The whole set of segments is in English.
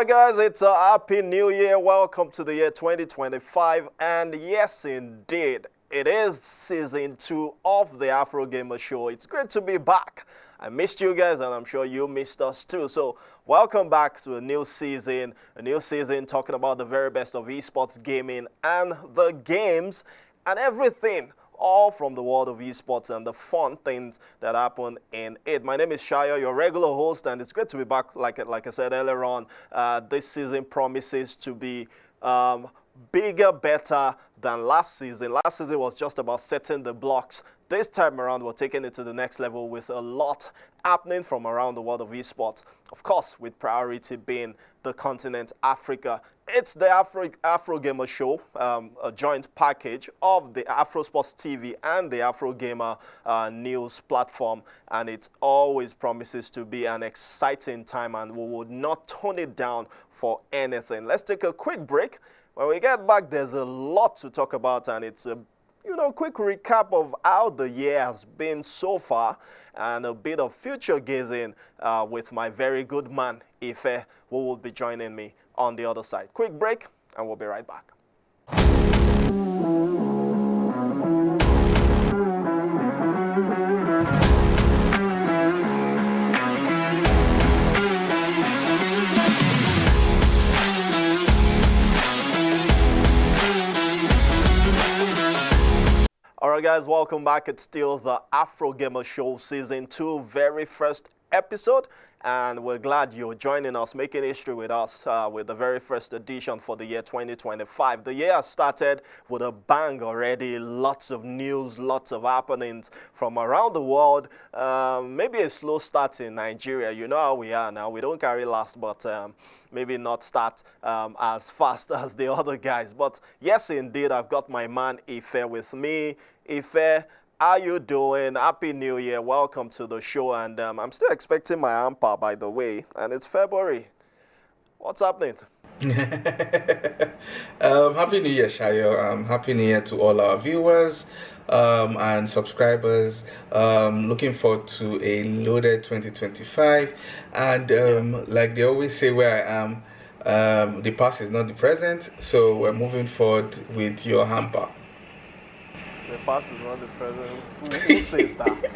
Alright guys, it's a happy new year. Welcome to the year 2025, and yes indeed, it is season 2 of the AfroGamer Show. It's great to be back. I missed you guys, and I'm sure you missed us too. So welcome back to a new season talking about the very best of esports gaming and the games and everything, all from the world of esports and the fun things that happen in it. My name is Shaya, your regular host, and it's great to be back. Like I said earlier on, this season promises to be bigger, better than last season. Last season was just about setting the blocks. This time around, we're taking it to the next level with a lot happening from around the world of esports. Of course, with priority being the continent Africa. It's the AfroGamer Show, a joint package of the AfroSports TV and the AfroGamer news platform, and it always promises to be an exciting time, and we would not tone it down for anything. Let's take a quick break. When we get back, there's a lot to talk about, and it's a quick recap of how the year has been so far, and a bit of future gazing with my very good man, Ife, who will be joining me on the other side. Quick break, and we'll be right back. Alright guys, welcome back. It's still the AfroGamer Show Season 2, very first episode, and we're glad you're joining us, making history with us with the very first edition for the year 2025. The year has started with a bang already, lots of news, lots of happenings from around the world. Maybe a slow start in Nigeria. You know how we are now. We don't carry last, but maybe not start as fast as the other guys. But yes, indeed, I've got my man Ife with me. Ife, how you doing? Happy New Year. Welcome to the show. And I'm still expecting my hamper, by the way. And it's February. What's happening? Happy New Year, Shayo. Happy New Year to all our viewers and subscribers. Looking forward to a loaded 2025. And like they always say where I am, the past is not the present. So we're moving forward with your hamper. The past is not the present. Who says that? That's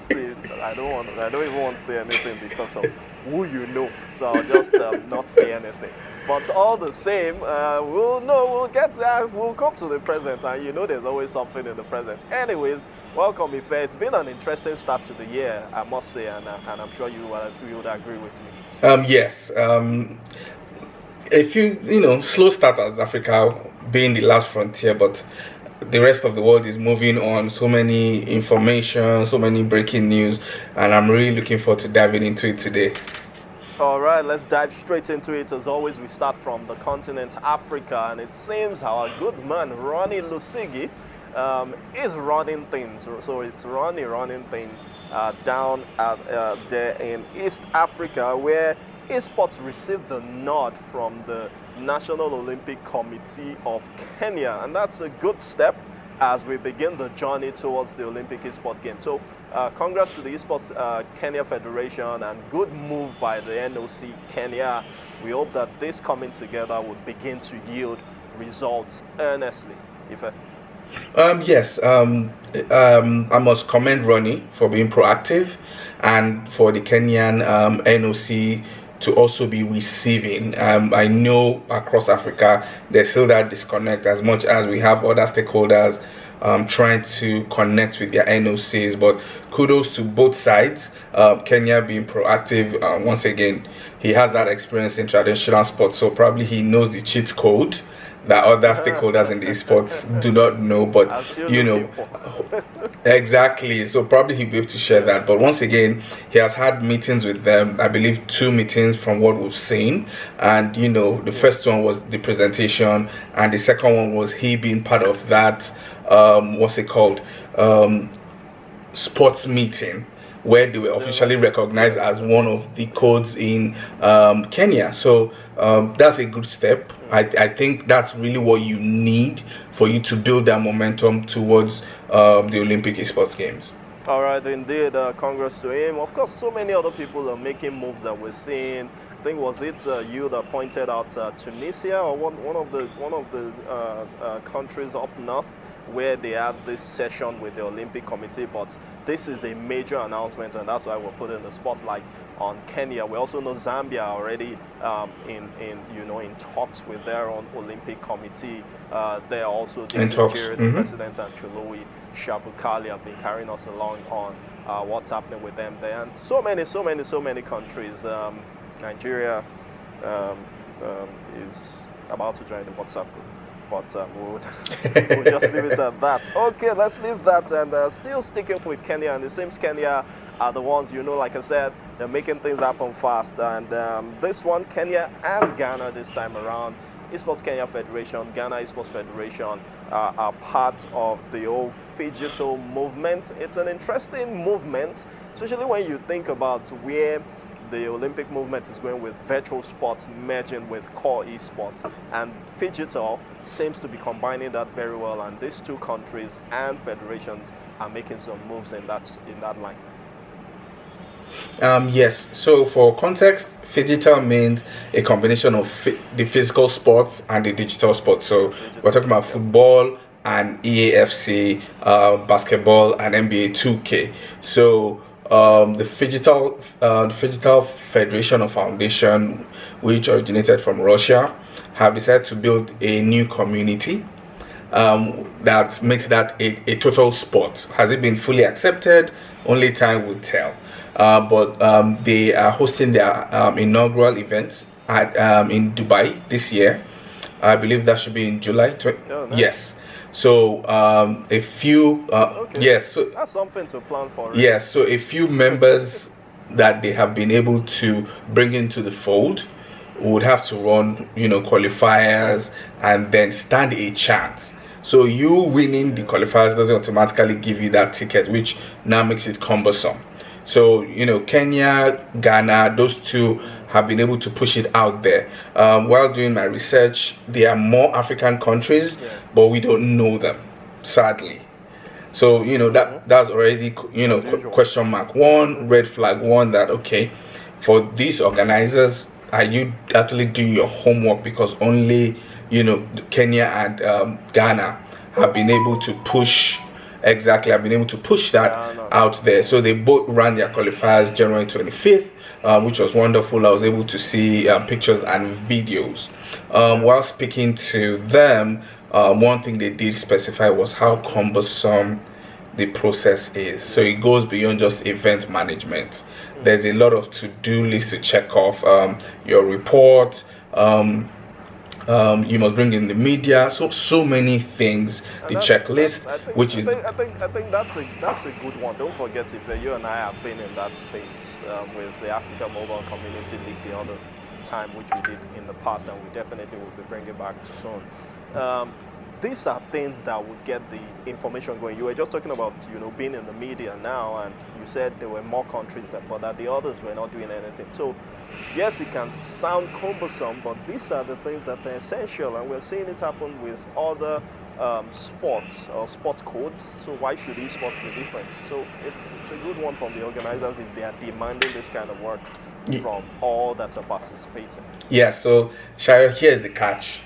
it. I don't even want to say anything because of who you know. So I'll just not say anything. But all the same, we'll get there. We'll come to the present, and you know there's always something in the present. Anyways, welcome, Ife. It's been an interesting start to the year, I must say, and I'm sure you would agree with me. Yes. A few, slow start as Africa being the last frontier, but the rest of the world is moving on. So many information, so many breaking news, and I'm really looking forward to diving into it today. All right, let's dive straight into it. As always, we start from the continent Africa, and it seems our good man Ronnie Lusigi is running things. So it's running things down there in East Africa, where esports received the nod from the National Olympic Committee of Kenya, and that's a good step as we begin the journey towards the Olympic Esports Games. So congrats to the Esports Kenya Federation, and good move by the NOC Kenya. We hope that this coming together would begin to yield results earnestly. Yes, I must commend Ronnie for being proactive, and for the Kenyan NOC to also be receiving. I know across Africa there's still that disconnect, as much as we have other stakeholders trying to connect with their NOCs, but kudos to both sides. Kenya being proactive. Once again, he has that experience in traditional sports, so probably he knows the cheat code that other stakeholders in the esports do not know, but exactly, so probably he'll be able to share that. But once again, he has had meetings with them, I believe 2 meetings from what we've seen, and the first one was the presentation, and the second one was he being part of that sports meeting, where they were officially recognized as one of the codes in Kenya. So that's a good step. I think that's really what you need for you to build that momentum towards the Olympic Esports Games. All right, indeed. Congrats to him. Of course, so many other people are making moves that we're seeing. I think was it you that pointed out Tunisia or one of the countries up north where they had this session with the Olympic Committee. But this is a major announcement, and that's why we're putting the spotlight on Kenya. We also know Zambia already in talks with their own Olympic Committee. They're also the president and Chiloui Shabukali have been carrying us along on what's happening with them there. And so many countries. Nigeria is about to join the WhatsApp group, but we'll just leave it at that. Okay, let's leave that, and still sticking with Kenya, and it seems Kenya are the ones, like I said, they're making things happen fast, and this one, Kenya and Ghana this time around. Esports Kenya Federation, Ghana Esports Federation are part of the whole Phygital movement. It's an interesting movement, especially when you think about where the Olympic movement is going with virtual sports merging with core esports, and Phygital seems to be combining that very well, and these two countries and federations are making some moves in that line. Yes, so for context, Phygital means a combination of the physical sports and the digital sports. So we're talking about football and EAFC, basketball and NBA 2K. So the Phygital Federation of Foundation, which originated from Russia, have decided to build a new community that makes that a total sport. Has it been fully accepted? Only time will tell. But they are hosting their inaugural event in Dubai this year. I believe that should be in July. Oh, nice. Yes. So a few okay. Yes, so that's something to plan for, right? Yes, so a few members that they have been able to bring into the fold would have to run qualifiers and then stand a chance. So you winning the qualifiers doesn't automatically give you that ticket, which now makes it cumbersome. So Kenya, Ghana, those two have been able to push it out there. While doing my research, there are more African countries, but we don't know them, sadly. So that's already question mark one, red flag one, that okay, for these organizers, are you actually doing your homework? Because only Kenya and Ghana have been able to push. Exactly, I've been able to push that out there. So they both ran their qualifiers January 25th, which was wonderful. I was able to see pictures and videos. While speaking to them, one thing they did specify was how cumbersome the process is. So it goes beyond just event management. There's a lot of to-do list to check off. Your report, you must bring in the media, so many things. The checklist, I think that's a good one. Don't forget, if you and I have been in that space with the Africa Mobile Community League the other time, which we did in the past, and we definitely will be bringing back soon. These are things that would get the information going. You were just talking about being in the media now, and you said there were more countries but that the others were not doing anything. So yes, it can sound cumbersome, but these are the things that are essential, and we're seeing it happen with other sports or sport codes. So why should esports be different? So it's a good one from the organizers if they are demanding this kind of work from all that are participating. Yeah, so Shayo, here's the catch.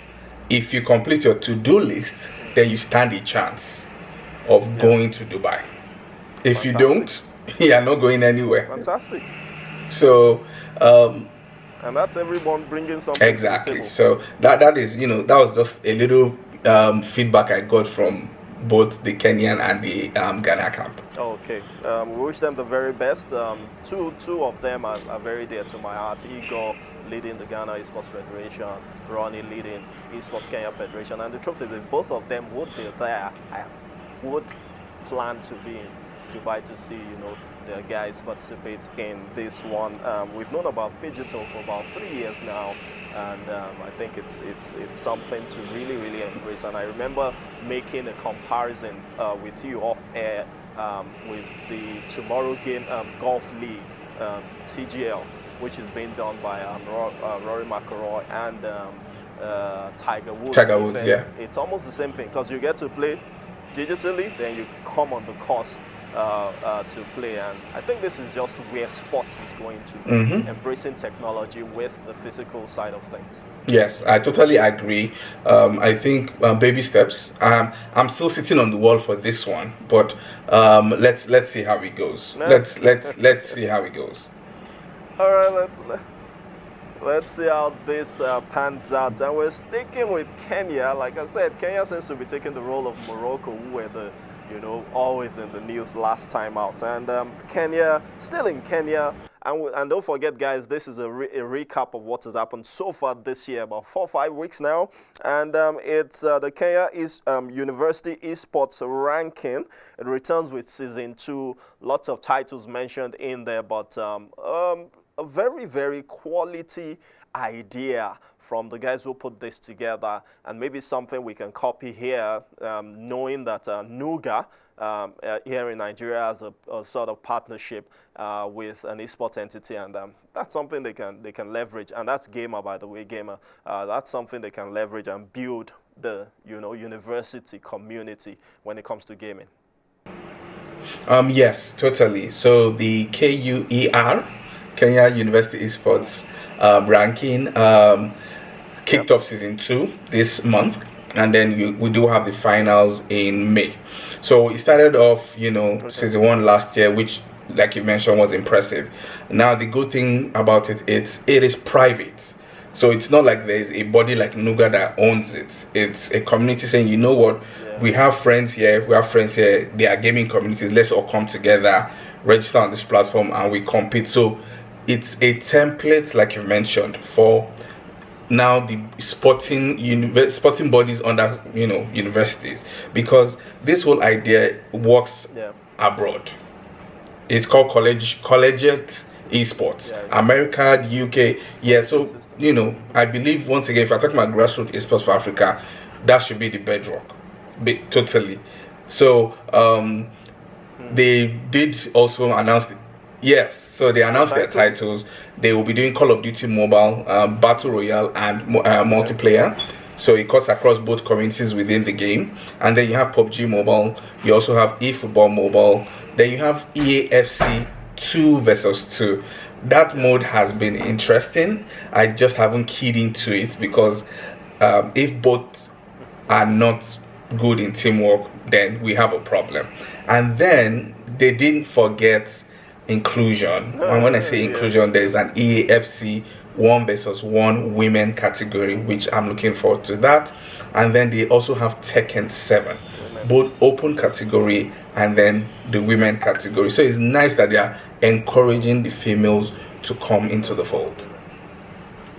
If you complete your to-do list, then you stand a chance of going to Dubai. If Fantastic. You don't, you are not going anywhere. Fantastic. So and that's everyone bringing something exactly. to the table. So that is that was just a little feedback I got from both the Kenyan and the Ghana camp. Okay, we wish them the very best. Two of them are very dear to my heart. Igor leading the Ghana Esports Federation, Ronnie leading Esports Kenya Federation, and the truth is if both of them would be there, I would plan to be in Dubai to see their guys participate in this one. We've known about Phygital for about 3 years now, and I think it's something to really embrace. And I remember making a comparison with you off air with the Tomorrow Game Golf League, TGL, which is being done by Rory McIlroy and Tiger Woods. Yeah. It's almost the same thing because you get to play digitally, then you come on the course to play. And I think this is just where sports is going to, embracing technology with the physical side of things. Yes, I totally agree. I think baby steps. I'm still sitting on the wall for this one, but let's see how it goes. Let's see how it goes. All right, let's see how this pans out. And we're sticking with Kenya. Like I said, Kenya seems to be taking the role of Morocco, who were the always in the news last time out. And Kenya, still in Kenya. And don't forget, guys, this is a recap of what has happened so far this year, about 4 or 5 weeks now. And it's the Kenya University Esports ranking. It returns with season 2. Lots of titles mentioned in there, but a very, very quality idea from the guys who put this together, and maybe something we can copy here, knowing that Nuga here in Nigeria has a sort of partnership with an esports entity, and that's something they can leverage. And that's Gamer, by the way, Gamer. That's something they can leverage and build the university community when it comes to gaming. Yes, totally. So the KUER, Kenya University Esports ranking, kicked off season 2 this month, and then we do have the finals in May. So it started off, season 1 last year, which, like you mentioned, was impressive. Now the good thing about it is private. So it's not like there's a body like Nuga that owns it. It's a community saying, you know what, we have friends here, they are gaming communities, let's all come together, register on this platform, and we compete. So it's a template, like you mentioned, for now the sporting bodies under universities, because this whole idea works abroad. It's called collegiate esports, America, UK. So I believe, once again, if I'm talking about grassroots esports for Africa, that should be the bedrock, totally. So they did also announce so they announced their titles. They will be doing Call of Duty Mobile, Battle Royale, and multiplayer. So it cuts across both communities within the game. And then you have PUBG Mobile. You also have eFootball Mobile. Then you have EAFC 2 versus 2. That mode has been interesting. I just haven't keyed into it, because if both are not good in teamwork, then we have a problem. And then they didn't forget inclusion. And when I say inclusion, there's an EAFC 1 versus 1 women category, which I'm looking forward to that. And then they also have Tekken 7, both open category and then the women category. So it's nice that they are encouraging the females to come into the fold.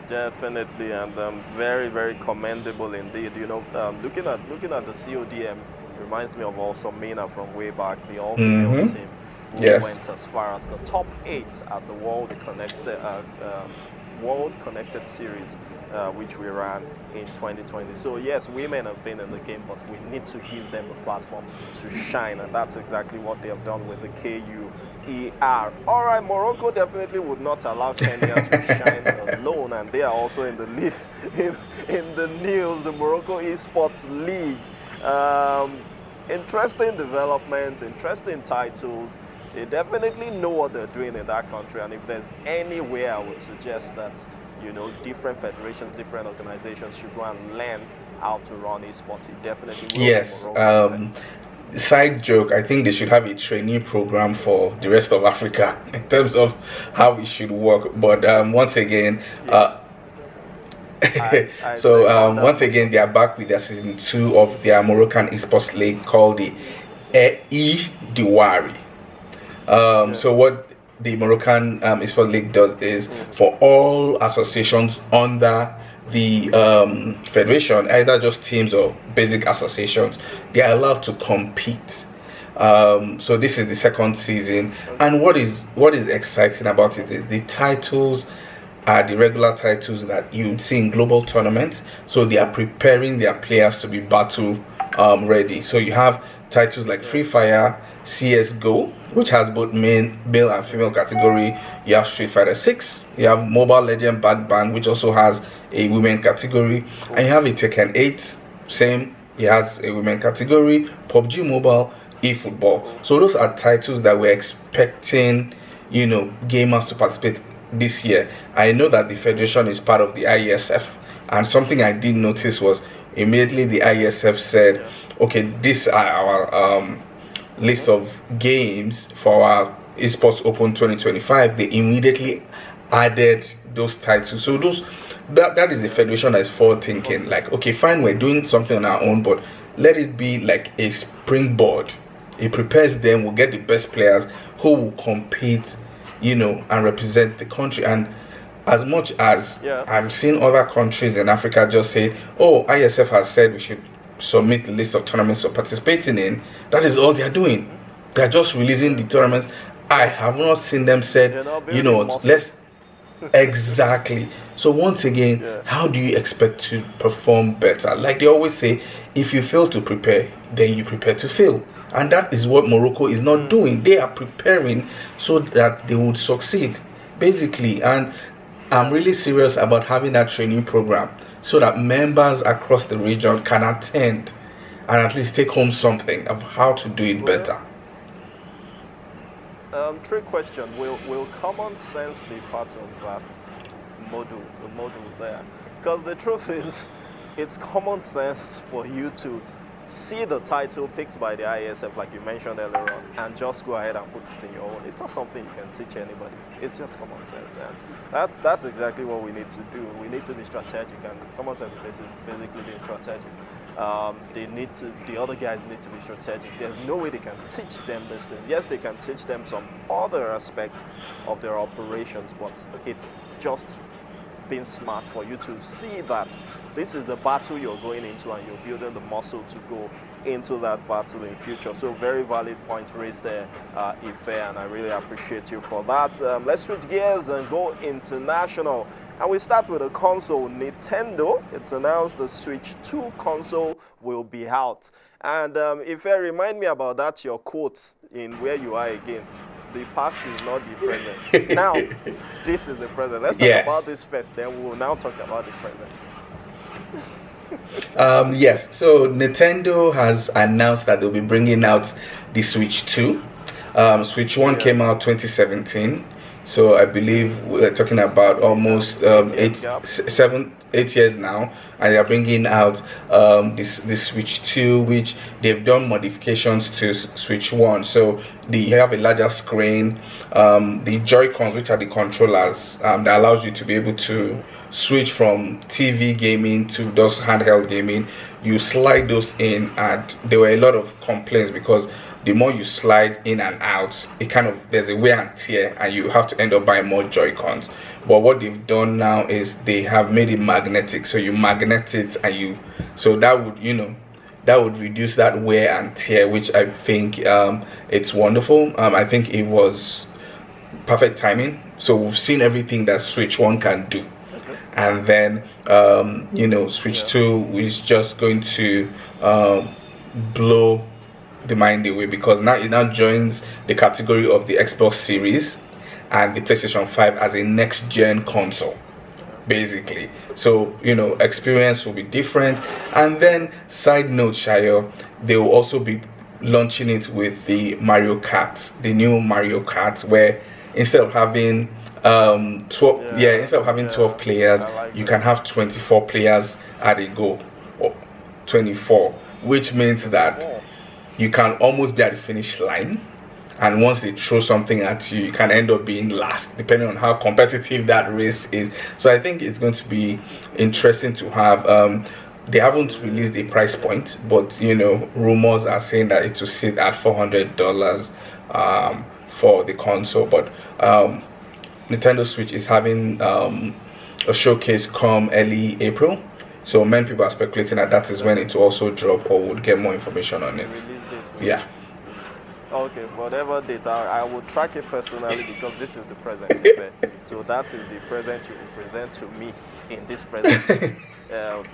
Definitely, and very, very commendable indeed. Looking at the CODM reminds me of also Mina from way back, the all-female team. Went as far as the top 8 at the World Connected Series, which we ran in 2020. So yes, women have been in the game, but we need to give them a platform to shine, and that's exactly what they have done with the KUER. All right, Morocco definitely would not allow Kenya to shine alone, and they are also in the list, in the news, the Morocco Esports League. Interesting developments, interesting titles. They definitely know what they're doing in that country, and if there's anywhere I would suggest that different federations, different organizations should go and learn how to run esports, it definitely will. Yes. Side joke, I think they should have a training program for the rest of Africa in terms of how it should work. But once again, once again, they are back with their season 2 of their Moroccan esports league called the eDawry. So what the Moroccan Esports League does is, for all associations under the federation, either just teams or basic associations, they are allowed to compete. So this is the 2nd season, and what is exciting about it is the titles are the regular titles that you'd see in global tournaments. So they are preparing their players to be battle ready. So you have titles like Free Fire, CSGO, which has both male and female category. You have Street Fighter 6. You have Mobile Legend Bad Band, which also has a women category. And you have a Tekken 8, same, it has a women category. PUBG Mobile, eFootball. So those are titles that we're expecting, gamers to participate this year. I know that the federation is part of the IESF, and something I did notice was immediately the IESF said, okay, these are our list of games for our Esports Open 2025. They immediately added those titles. So that is the federation that is forward thinking. Like, okay, fine, we're doing something on our own, but let it be like a springboard. It prepares them. We'll get the best players who will compete, and represent the country. And as much as I'm seeing other countries in Africa just say, oh, ISF has said we should submit the list of tournaments we're participating in, that is all they're doing. They're just releasing the tournaments. I have not seen them said, let's exactly. So once again, how do you expect to perform better? Like they always say, if you fail to prepare, then you prepare to fail. And that is what Morocco is not doing. They are preparing so that they would succeed, basically. And I'm really serious about having that training program so that members across the region can attend and at least take home something of how to do it better. Trick question: Will common sense be part of that module? The module there, because the truth is, it's common sense for you to see the title picked by the IESF, like you mentioned earlier on, and just go ahead and put it in your own. It's not something you can teach anybody. It's just common sense, and that's exactly what we need to do. We need to be strategic, and common sense is basically being strategic. The other guys need to be strategic. There's no way they can teach them these things. Yes, they can teach them some other aspects of their operations, but it's just being smart for you to see that this is the battle you're going into and you're building the muscle to go into that battle in future. So very valid point raised there, Ife, and I really appreciate you for that. Let's switch gears and go international. And we start with a console, Nintendo. It's announced the Switch 2 console will be out. And Ife, remind me about that, your quote in Where You Are Again. The past is not the present. Now, this is the present. Let's talk about this first, then we will now talk about the present. Yes, so Nintendo has announced that they'll be bringing out the Switch 2. Switch 1 came out 2017, so I believe we're talking about almost 8 years now, and they are bringing out this Switch 2, which they've done modifications to Switch 1. So they have a larger screen, the Joy-Cons, which are the controllers that allows you to be able to switch from TV gaming to those handheld gaming. You slide those in, and there were a lot of complaints because the more you slide in and out, there's a wear and tear, and you have to end up buying more Joy-Cons. But what they've done now is they have made it magnetic, so you magnet it, and so that would reduce that wear and tear, which I think it's wonderful. I think it was perfect timing. So we've seen everything that Switch 1 can do. And then Switch 2 is just going to blow the mind away, because now it now joins the category of the Xbox Series and the PlayStation 5 as a next gen console, basically. So experience will be different. And then side note, Shayo, they will also be launching it with the Mario Kart, the new Mario Kart, where instead of having 12 players, you can have 24 players at a go, or 24, which means that you can almost be at the finish line, and once they throw something at you, you can end up being last, depending on how competitive that race is. So I think it's going to be interesting to have. They haven't released a price point, but rumors are saying that it will sit at $400 for the console. But Nintendo Switch is having a showcase come early April, so many people are speculating that is when it will also drop, or would get more information on it. Yeah. Okay, whatever date, I will track it personally, because this is the present. So that is the present you will present to me in this present.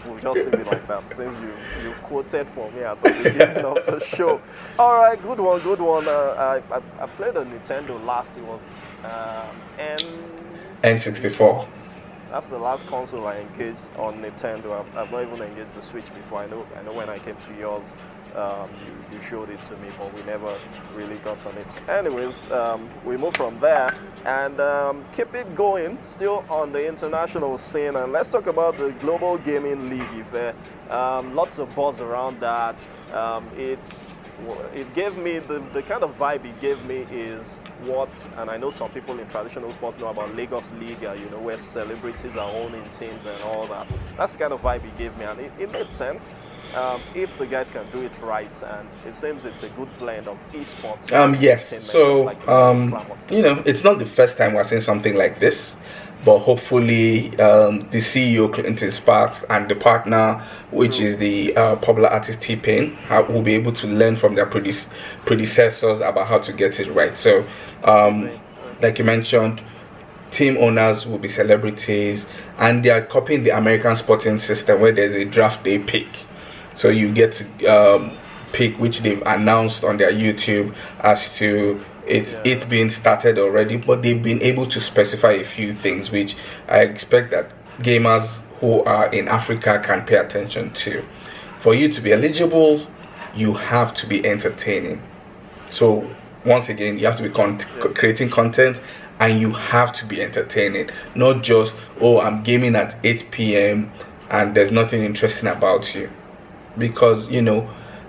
We'll just leave it like that, since you've quoted for me at the beginning of the show. All right, good one. I played a Nintendo last. It was N64. That's the last console I engaged on Nintendo. I've not even engaged the Switch before. I know when I came to yours, You showed it to me, but we never really got on it. Anyways, we move from there and keep it going, still on the international scene. And let's talk about the Global Gaming League. Lots of buzz around that. It gave me, the kind of vibe it gave me is what, and I know some people in traditional sports know about Lagos League, where celebrities are owning teams and all that. That's the kind of vibe it gave me, and it made sense. If the guys can do it right, and it seems it's a good blend of esports. Yes, so it's not the first time we're seeing something like this, but hopefully the CEO Clinton Sparks and the partner, which is the popular artist T-Pain, will be able to learn from their predecessors about how to get it right. So like you mentioned, team owners will be celebrities, and they are copying the American sporting system where there's a draft day pick. So you get to pick, which they've announced on their YouTube as to it being started already, but they've been able to specify a few things which I expect that gamers who are in Africa can pay attention to. For you to be eligible, you have to be entertaining. So once again, you have to be creating content, and you have to be entertaining, not just, oh, I'm gaming at 8 p.m. and there's nothing interesting about you. Because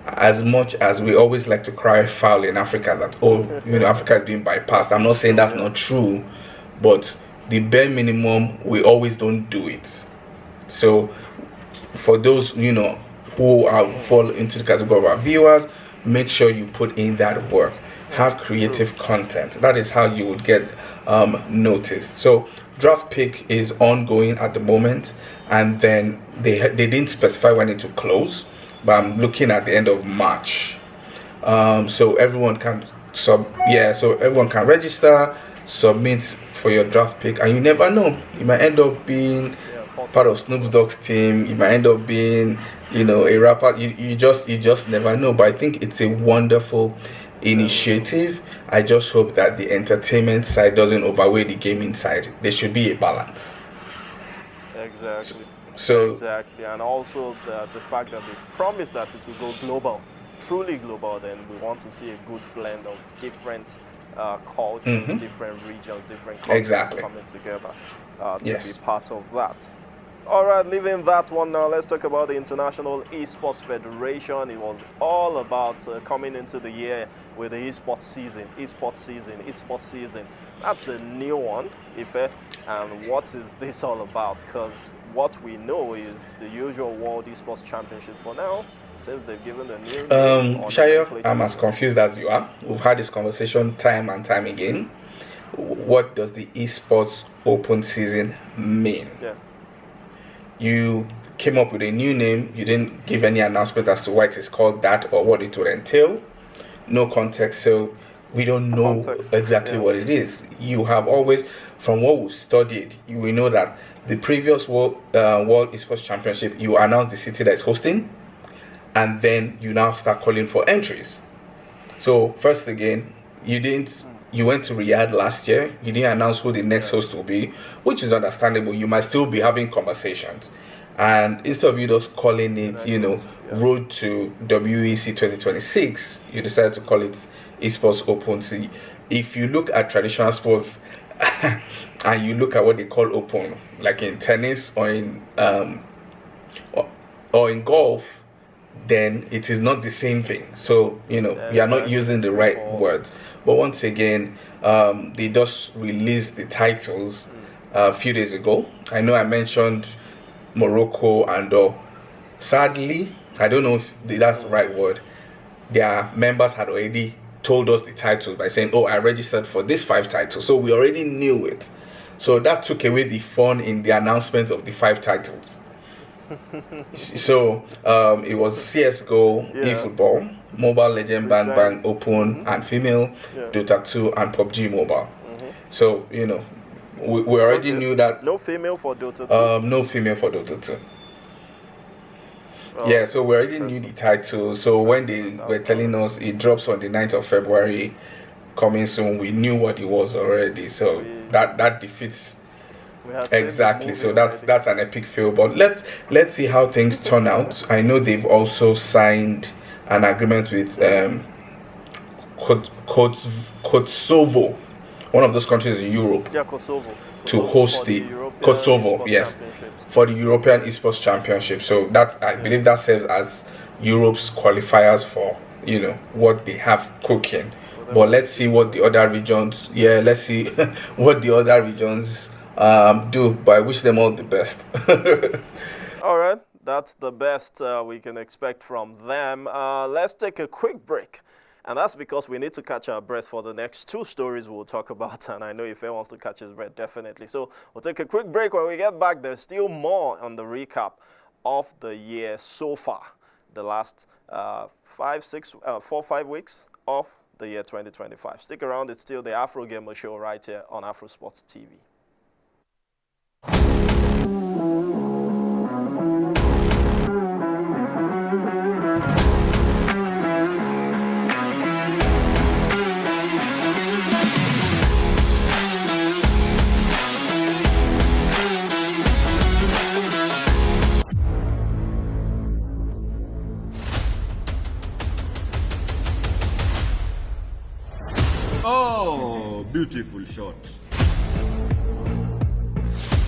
as much as we always like to cry foul in Africa that Africa is being bypassed, I'm not saying that's not true, but the bare minimum, we always don't do it. So for those who fall into the category of our viewers, make sure you put in that work. Have creative content. That is how you would get noticed. So draft pick is ongoing at the moment, and then they didn't specify when it to close, but I'm looking at the end of March. So everyone can everyone can register, submit for your draft pick, and you never know, you might end up being part of Snoop Dogg's team. You might end up being a rapper. You just never know. But I think it's a wonderful initiative. I just hope that the entertainment side doesn't overweigh the gaming side. There should be a balance. Exactly. Exactly, and also the fact that they promised that it will go global, truly global. Then we want to see a good blend of different cultures, different regions, different countries coming together to be part of that. All right, leaving that one now, let's talk about the International Esports Federation. It was all about coming into the year with the esports season. That's a new one, and what is this all about? Because what we know is the usual World Esports Championship, but now since they've given the new name, Shayo, I'm as confused as you are. We've had this conversation time and time again. What does the Esports Open season mean? Yeah. You came up with a new name. You didn't give any announcement as to why it is called that or what it would entail. No context, so we don't know exactly what it is. You have always, from what we've studied, you will know that the previous World Esports Championship, you announce the city that is hosting, and then you now start calling for entries. So first again, you went to Riyadh last year. You didn't announce who the next host will be, which is understandable. You might still be having conversations, and instead of you just calling it, Road to WEC 2026, you decided to call it Esports Open. So if you look at traditional sports and you look at what they call open, like in tennis or in golf, then it is not the same thing. So you are not using the right words. But once again, they just released the titles a few days ago. I know I mentioned Morocco, and sadly, I don't know if that's the right word, their members had already told us the titles by saying, oh, I registered for these 5 titles. So we already knew it. So that took away the fun in the announcement of the 5 titles. So it was CSGO, eFootball, Mobile Legend, Bang Open and Female, Dota 2 and PUBG Mobile. So we already knew that. No female for Dota 2? No female for Dota 2. Yeah, so we already knew the title. So when they were telling us it drops on the 9th of February, coming soon, we knew what it was already. So that defeats. Exactly. So that's an epic fail. But let's see how things turn out. I know they've also signed an agreement with Kosovo, one of those countries in Europe. Yeah, Kosovo. To host the Kosovo, yes, for the European Esports Championship. So that I believe that serves as Europe's qualifiers for what they have cooking. But let's see what the other regions. Yeah, let's see what the other regions do. But I wish them all the best. All right, that's the best we can expect from them. Let's take a quick break. And that's because we need to catch our breath for the next two stories we'll talk about. And I know if anyone wants to catch his breath, definitely. So we'll take a quick break. When we get back, there's still more on the recap of the year so far. The last 4 or 5 weeks of the year 2025. Stick around. It's still the AfroGamer Show right here on Afro Sports TV. Oh, beautiful shot.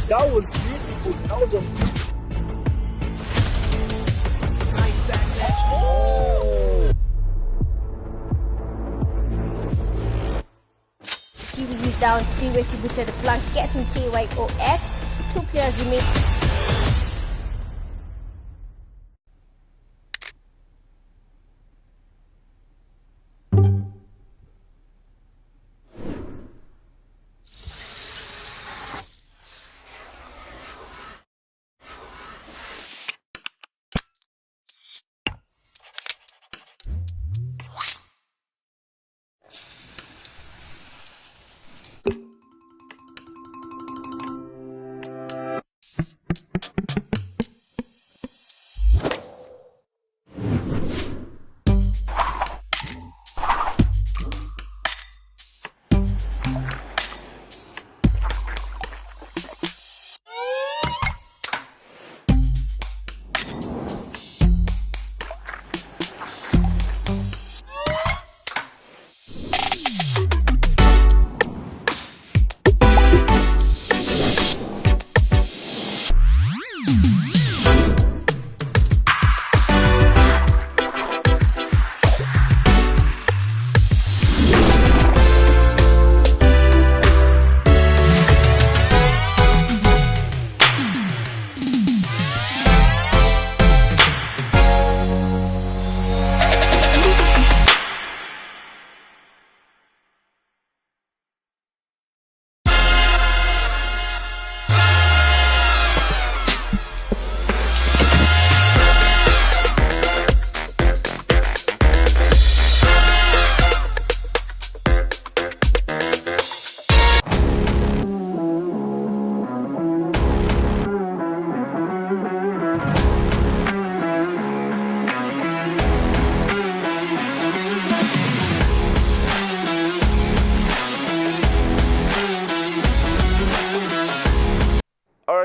That was beautiful. That was a nice backlash. Oh! Stewie is down. Stewie is to the flank, getting KY or X. 2 players remain.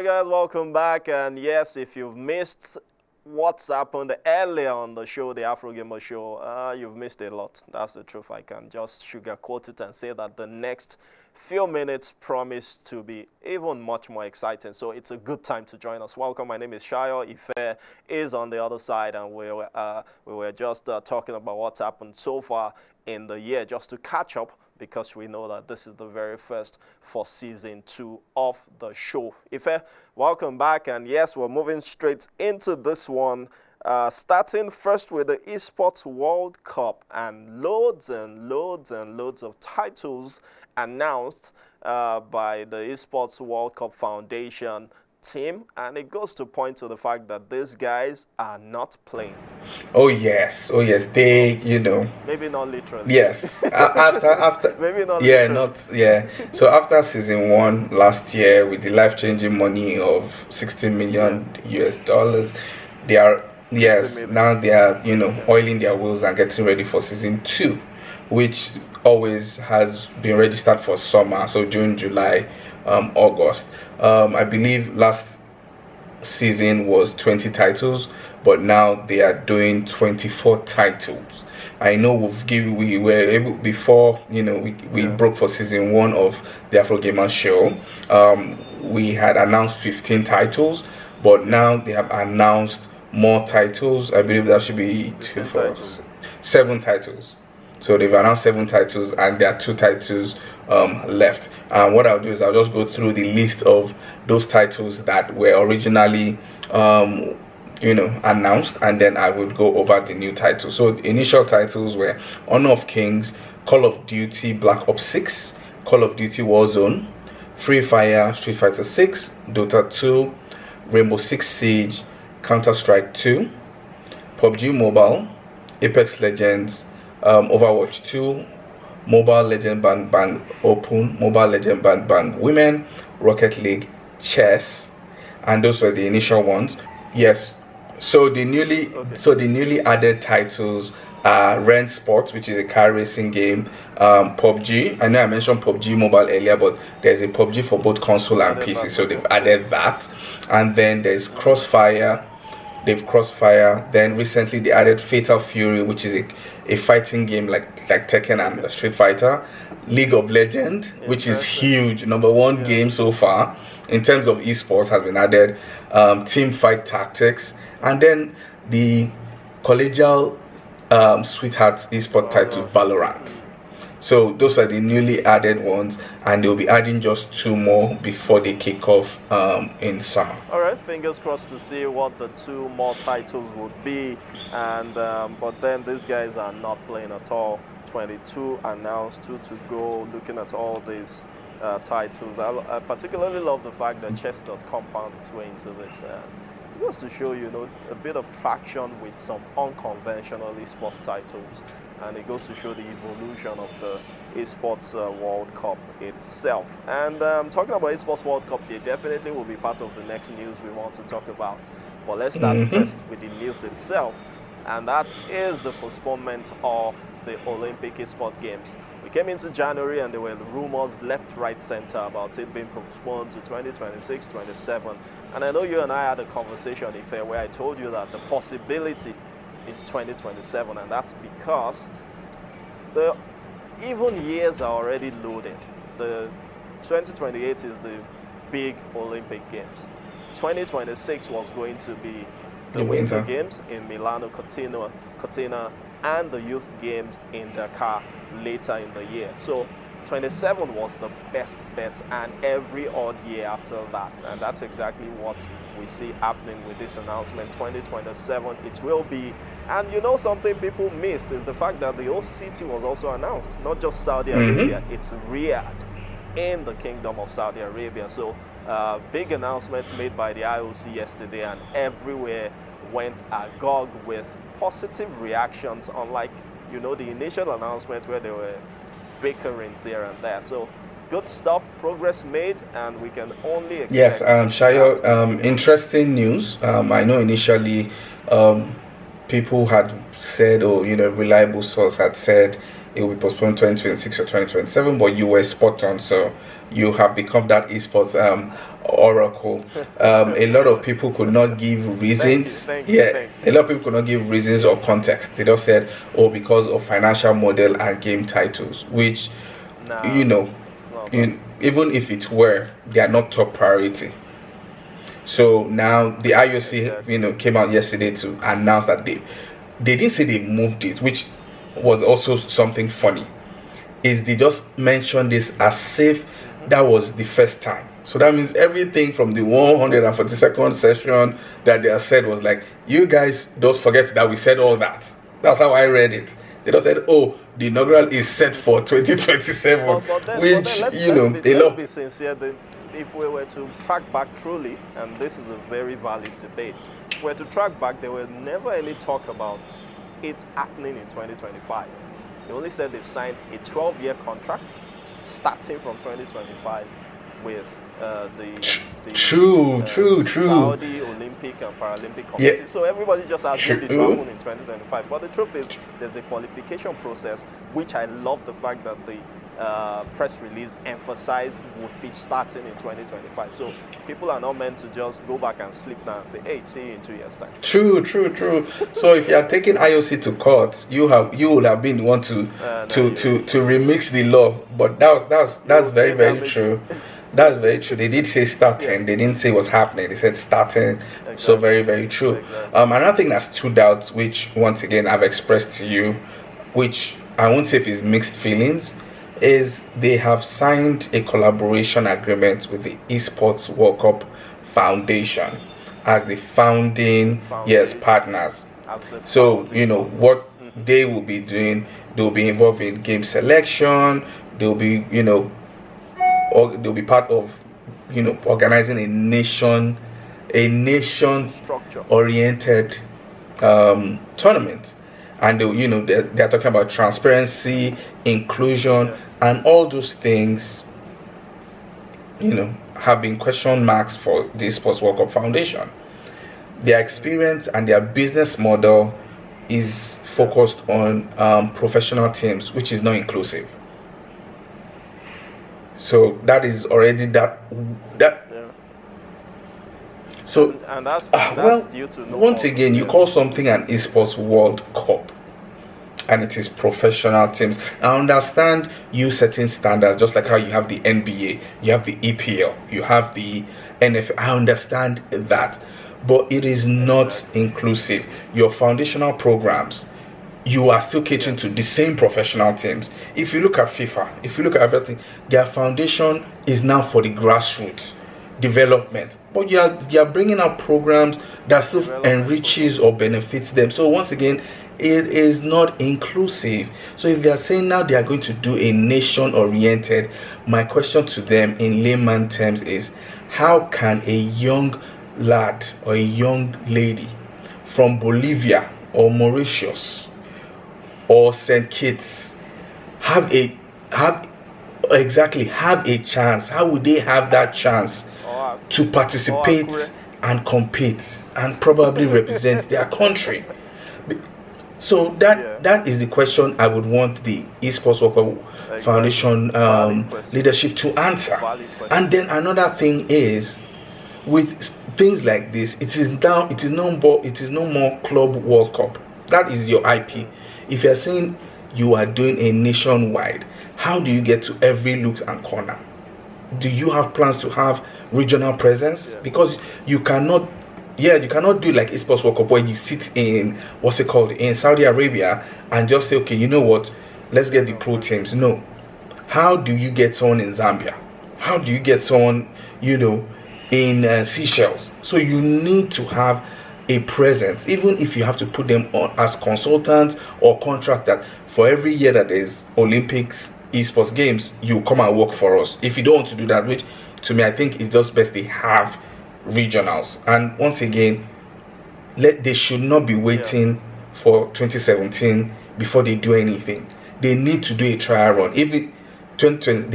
Guys, welcome back. And yes, if you've missed what's happened earlier on the show, the AfroGamer Show, you've missed a lot. That's the truth. I can just sugarcoat it and say that the next few minutes promise to be even much more exciting. So it's a good time to join us. Welcome. My name is Shayo. Ife is on the other side, and we were just talking about what's happened so far in the year, just to catch up, because we know that this is the very first for season 2 of the show. Ife, welcome back. And yes, we're moving straight into this one, starting first with the Esports World Cup, and loads and loads and loads of titles announced by the Esports World Cup Foundation team, and it goes to point to the fact that these guys are not playing. Oh yes, they, maybe not literally. Yes, after maybe not literally. So after season 1 last year, with the life-changing money of $60 million US, they are now they are oiling their wheels and getting ready for season 2, which always has been registered for summer, so June, July, August. I believe last season was 20 titles, but now they are doing 24 titles. I know we were able before, we broke for season 1 of the AfroGamer Show. We had announced 15 titles, but now they have announced more titles. I believe that should be 7 titles. So they've announced 7 titles, and there are 2 titles left. What I'll do is I'll just go through the list of those titles that were originally announced, and then I would go over the new titles. So the initial titles were Honor of Kings, Call of Duty Black Ops 6, Call of Duty Warzone, Free Fire, Street Fighter 6, Dota 2, Rainbow Six Siege, Counter-Strike 2, PUBG Mobile, Apex Legends, Overwatch 2, Mobile Legend Bang Bang Open, Mobile Legend Bang Bang Women, Rocket League, Chess, and those were the initial ones. Yes. So the newly added titles are Ren Sports, which is a car racing game, PUBG. I know I mentioned PUBG Mobile earlier, but there's a PUBG for both console and PC, so they've added that. And then there's Crossfire. Then recently they added Fatal Fury, which is a fighting game like Tekken and Street Fighter. League of Legends, which is huge, #1 game so far in terms of esports, has been added. Team Fight Tactics, and then the collegial sweetheart esport title Valorant. So those are the newly added ones, and they'll be adding just 2 more before they kick off in summer. All right, fingers crossed to see what the 2 more titles would be. And but then these guys are not playing at all. 22 announced, 2 to go. Looking at all these titles, I particularly love the fact that chess.com found its way into this. It goes to show, a bit of traction with some unconventional esports titles, and it goes to show the evolution of the Esports World Cup itself. And talking about Esports World Cup, they definitely will be part of the next news we want to talk about. But let's start first with the news itself, and that is the postponement of the Olympic Esports Games. We came into January and there were rumors left, right, center about it being postponed to 2026, 27. And I know you and I had a conversation, Ife, where I told you that the possibility is 2027, and that's because the even years are already loaded. The 2028 is the big Olympic Games. 2026 was going to be the Winter Games in Milano Cortina, and the Youth Games in Dakar later in the year. So 27 was the best bet, and every odd year after that. And that's exactly what we see happening with this announcement. 2027 it will be. And something people missed is the fact that the host city was also announced, not just Saudi Arabia, it's Riyadh in the Kingdom of Saudi Arabia. So big announcements made by the IOC yesterday, and everywhere went agog with positive reactions, unlike the initial announcement where there were bickerings here and there. So good stuff, progress made, and we can only expect. Yes, Shayo, interesting news. I know initially people had said, reliable source had said it will be postponed 2026 or 2027, but you were spot on. So you have become that esports oracle. A lot of people could not give reasons. Thank you. A lot of people could not give reasons or context. They just said, because of financial model and game titles, which even if it were, they are not top priority. So now the IOC came out yesterday to announce that they didn't say they moved it, which was also something funny. Is they just mentioned this as if that was the first time. So that means everything from the 142nd session that they have said was like, you guys don't forget that we said all that. That's how I read it. They just said, the inaugural is set for 2027, let's be sincere. If we were to track back truly, and this is a very valid debate, if we were to track back, there was never any talk about it happening in 2025. They only said they've signed a 12-year contract starting from 2025 with the Saudi Olympic and Paralympic Committee. So everybody just assumed it to happen in 2025. But the truth is, there's a qualification process, which I love the fact that the press release emphasized would be starting in 2025. So people are not meant to just go back and sleep now and say, hey, see you in 2 years' time. True. So if you are taking IOC to court, you would have been the one to remix the law. But that's very true. That's very true. They did say starting. They didn't say what's happening. They said starting. Exactly. So very true. Exactly. Another thing that stood out, which once again I've expressed to you, which I won't say if it's mixed feelings, is they have signed a collaboration agreement with the Esports World Cup Foundation as the founding partners. So what they will be doing, they'll be involved in game selection, they'll be or they'll be part of organizing a nation structure oriented tournament. And they're talking about transparency, inclusion, and all those things have been question marks for the Esports World Cup Foundation. Their experience and their business model is focused on professional teams, which is not inclusive. So that is already that. So and that's due to once again, you call something an Esports World Cup, and it is professional teams. I understand you setting standards, just like how you have the NBA, you have the EPL, you have the NFL. I understand that, but it is not inclusive. Your foundational programs, you are still catering to the same professional teams. If you look at FIFA, if you look at everything, their foundation is now for the grassroots development, but you are bringing out programs that still enriches or benefits them. So once again, it is not inclusive. So if they are saying now they are going to do a nation oriented, my question to them in layman terms is, how can a young lad or a young lady from Bolivia or Mauritius or St. Kitts have a chance? How would they have that chance to participate and compete and probably represent their country? So that is the question I would want the Esports World Cup Foundation leadership to answer. And then another thing is, with things like this, it is no more Club World Cup. That is your IP. If you're saying you are doing a nationwide, how do you get to every nook and corner? Do you have plans to have regional presence? Because you cannot do like Esports World Cup where you sit in in Saudi Arabia and just say, okay, you know what, let's get the pro teams. No. How do you get someone in Zambia? How do you get someone in Seychelles? So you need to have a presence, even if you have to put them on as consultants or contractors. For every year that there's Olympics, esports games, you come and work for us. If you don't want to do that, which to me I think it's just best they have regionals. And once again, they should not be waiting for 2017 before they do anything. They need to do a trial run. They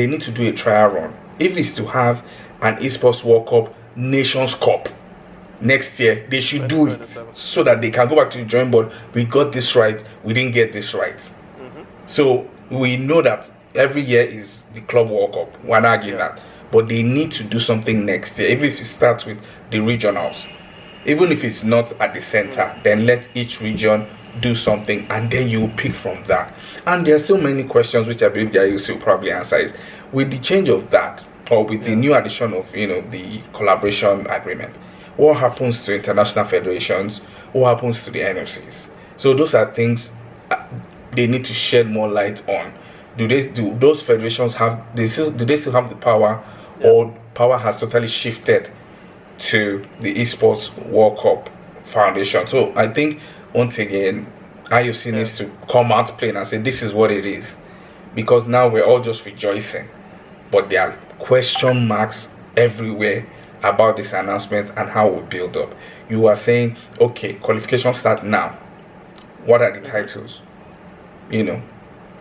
need to do a trial run. If it's to have an Esports World Cup Nations Cup next year, they should do it so that they can go back to the drawing board. We got this right, we didn't get this right. So we know that every year is the Club World Cup. We're not arguing that. But they need to do something next year. Even if it starts with the regionals, even if it's not at the center, then let each region do something and then you pick from that. And there are still many questions which I believe the IOC will probably answer is, with the change of that, or with the new addition of the collaboration agreement, what happens to international federations? What happens to the NOCs? So those are things they need to shed more light on. Do those federations do they still have the power, or power has totally shifted to the Esports World Cup Foundation? So I think once again, IOC needs to come out plain and say this is what it is, because now we're all just rejoicing, but there are question marks everywhere about this announcement and how we build up. You are saying, okay, qualifications start now. What are the titles?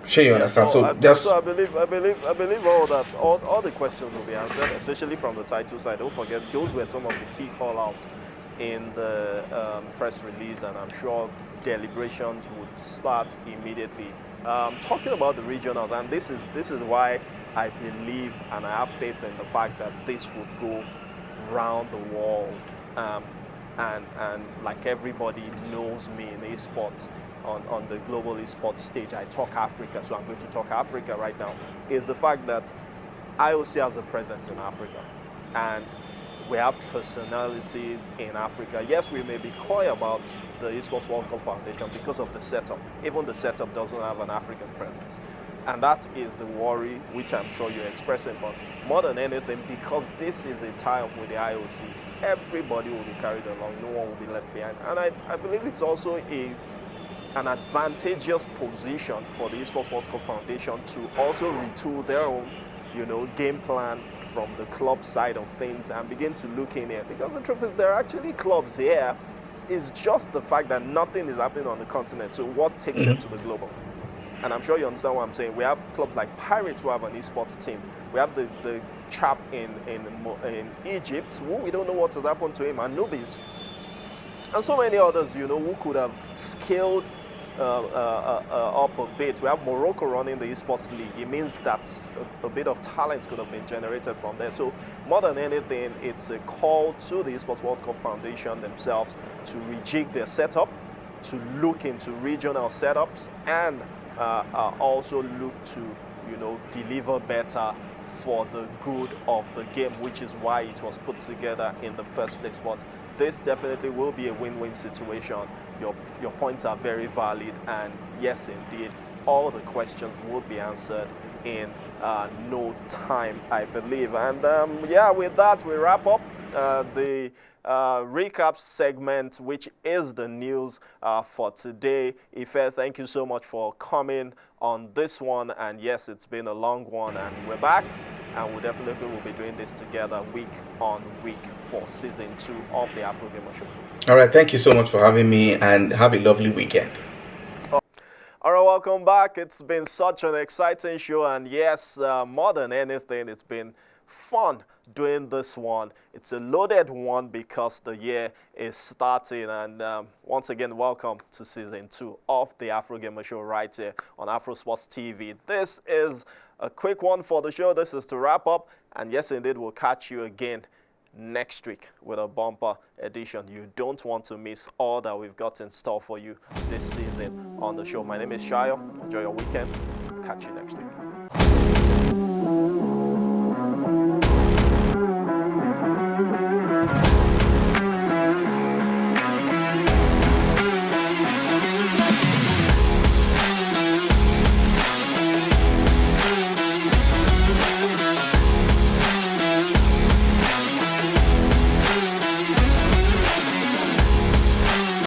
Sure, you understand. So I believe all that, all the questions will be answered, especially from the title side. Don't forget, those were some of the key call outs in the press release, and I'm sure deliberations would start immediately. Talking about the regionals, and this is why I believe and I have faith in the fact that this would go round the world. And like everybody knows me in esports, on the global esports stage, I talk Africa, so I'm going to talk Africa right now, is the fact that IOC has a presence in Africa. And we have personalities in Africa. Yes, we may be coy about the Esports World Cup Foundation because of the setup. Even the setup doesn't have an African presence. And that is the worry which I'm sure you're expressing. But more than anything, because this is a tie-up with the IOC, everybody will be carried along. No one will be left behind. And I believe it's also an advantageous position for the Esports World Cup Foundation to also retool their own, game plan from the club side of things and begin to look in here. Because the truth is, there are actually clubs here. It's just the fact that nothing is happening on the continent. So what takes them to the global? And I'm sure you understand what I'm saying. We have clubs like Pirates who have an esports team. We have the chap in Egypt who we don't know what has happened to him, Anubis. And so many others, who could have scaled up a bit. We have Morocco running the esports league. It means that a bit of talent could have been generated from there. So more than anything, it's a call to the Esports World Cup Foundation themselves to rejig their setup, to look into regional setups, and also look to deliver better for the good of the game, which is why it was put together in the first place. But this definitely will be a win-win situation. Your points are very valid, and yes, indeed, all the questions will be answered in no time, I believe. And with that, we wrap up the recap segment, which is the news for today. Ife, thank you so much for coming on this one. And yes, it's been a long one, and we're back. And we definitely will be doing this together week on week for season 2 of the AfroGamer Show. All right, thank you so much for having me, and have a lovely weekend. All right, welcome back. It's been such an exciting show, and yes, more than anything, it's been fun doing this one. It's a loaded one because the year is starting, and once again, welcome to season 2 of the AfroGamer Show right here on AfroSports TV. This is a quick one for the show. This is to wrap up, and yes, indeed, we'll catch you again next week with a bumper edition. You don't want to miss all that we've got in store for you this season on the show. My name is Shayo. Enjoy your weekend. Catch you next week.